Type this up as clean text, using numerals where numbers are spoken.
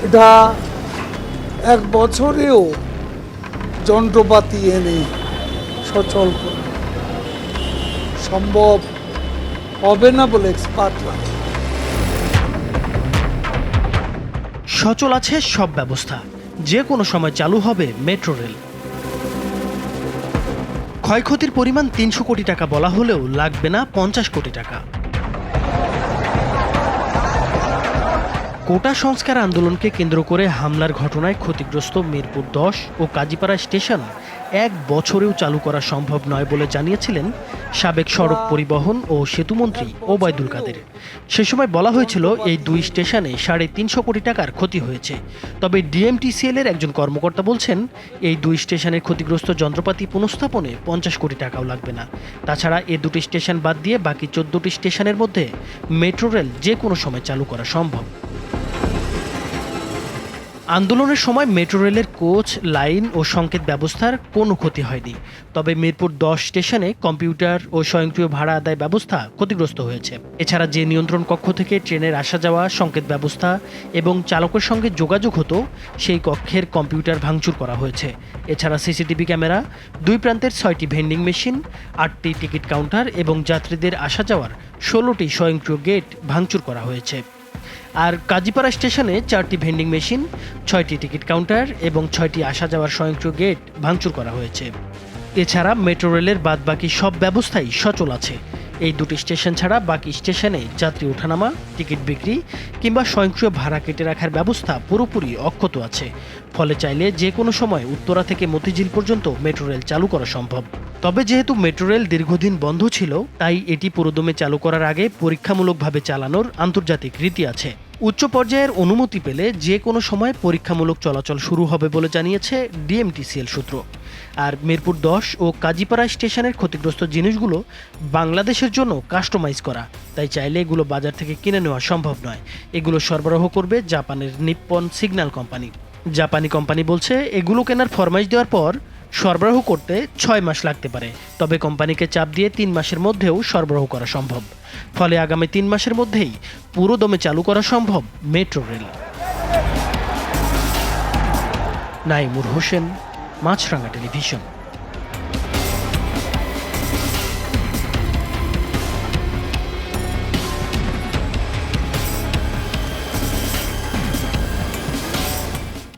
এটা এক বছরেও যন্ত্রপাতি এনে সচল করা সম্ভব হবে না বলে এক্সপার্টরা। সচল আছে সব ব্যবস্থা, যে কোনো সময় চালু হবে মেট্রো রেল। ক্ষয়ক্ষতির পরিমাণ ৩০০ কোটি টাকা বলা হলেও লাগবে না ৫০ কোটি টাকা। কোটা সংস্কার আন্দোলনকে কেন্দ্র করে হামলার ঘটনায় ক্ষতিগ্রস্ত মিরপুর ১০ ও কাজীপাড়া স্টেশন এক বছরেও চালু করা সম্ভব নয় বলে জানিয়েছিলেন সাবেক সড়ক পরিবহন ও সেতুমন্ত্রী ওবায়দুল কাদের। সে সময় বলা হয়েছিল এই দুই স্টেশনে ৩৫০ কোটি টাকার ক্ষতি হয়েছে। তবে ডিএমটিসিএল এর একজন কর্মকর্তা বলছেন এই দুই স্টেশনের ক্ষতিগ্রস্ত যন্ত্রপাতি পুনঃস্থাপনে ৫০ কোটি টাকাও লাগবে না। তাছাড়া এ দুটি স্টেশন বাদ দিয়ে বাকি ১৪টি স্টেশনের মধ্যে মেট্রো রেল যে কোনো সময় চালু করা সম্ভব। আন্দোলনের সময় মেট্রো রেলের কোচ, লাইন ও সংকেত ব্যবস্থার কোনো ক্ষতি হয়নি। তবে মিরপুর ১০ স্টেশনে কম্পিউটার ও স্বয়ংক্রিয় ভাড়া আদায় ব্যবস্থা ক্ষতিগ্রস্ত হয়েছে। এছাড়া যে নিয়ন্ত্রণ কক্ষ থেকে ট্রেনের আসা যাওয়া, সংকেত ব্যবস্থা এবং চালকের সঙ্গে যোগাযোগ হতো, সেই কক্ষের কম্পিউটার ভাঙচুর করা হয়েছে। এছাড়া সিসিটিভি ক্যামেরা, দুই প্রান্তের ৬টি ভেন্ডিং মেশিন, ৮টি টিকিট কাউন্টার এবং যাত্রীদের আসা যাওয়ার ১৬টি স্বয়ংক্রিয় গেট ভাঙচুর করা হয়েছে। আর কাজীপাড়া স্টেশনে 4টি ভেন্ডিং মেশিন, 6টি টিকিট কাউন্টার এবং 6টি আসা যাওয়ার স্বয়ংক্রিয় গেট ভাঙচুর করা হয়েছে। এছাড়া মেট্রো রেলের বাদবাকি সব ব্যবস্থাই সচল আছে। এই দুটি স্টেশন ছাড়া বাকি স্টেশনে যাত্রী ওঠানামা, টিকিট বিক্রি কিংবা স্বয়ংক্রিয় ভাড়া কেটে রাখার ব্যবস্থা পুরোপুরি অক্ষত আছে। ফলে চাইলে যে কোনো সময় উত্তরা থেকে মতিঝিল পর্যন্ত মেট্রো রেল চালু করা সম্ভব। তবে যেহেতু মেট্রো রেল দীর্ঘদিন বন্ধ ছিল, তাই এটি পুরোদমে চালু করার আগে পরীক্ষামূলকভাবে চালানোর আন্তর্জাতিক রীতি আছে। উচ্চ পর্যায়ের অনুমতি পেলে যে কোনো সময় পরীক্ষামূলক চলাচল শুরু হবে বলে জানিয়েছে ডিএমটিসিএল সূত্র। আর মিরপুর ১০ ও কাজীপাড়া স্টেশনের ক্ষতিগ্রস্ত জিনিসগুলো বাংলাদেশের জন্য কাস্টমাইজ করা, তাই চাইলে এগুলো বাজার থেকে কিনে নেওয়া সম্ভব নয়। এগুলো সরবরাহ করবে জাপানের নিপ্পন সিগন্যাল কোম্পানি। জাপানি কোম্পানি বলছে এগুলো কেনার ফরমাইশ দেওয়ার পর সরবরাহ করতে ৬ মাস লাগতে পারে। তবে কোম্পানিকে চাপ দিয়ে ৩ মাসের মধ্যেও সরবরাহ করা সম্ভব। ফলে আগামী 3 মাসের মধ্যেই পুরো দমে চালু করা সম্ভব মেট্রো রেল। নাইমুর হোসেন, মাছরাঙা টেলিভিশন।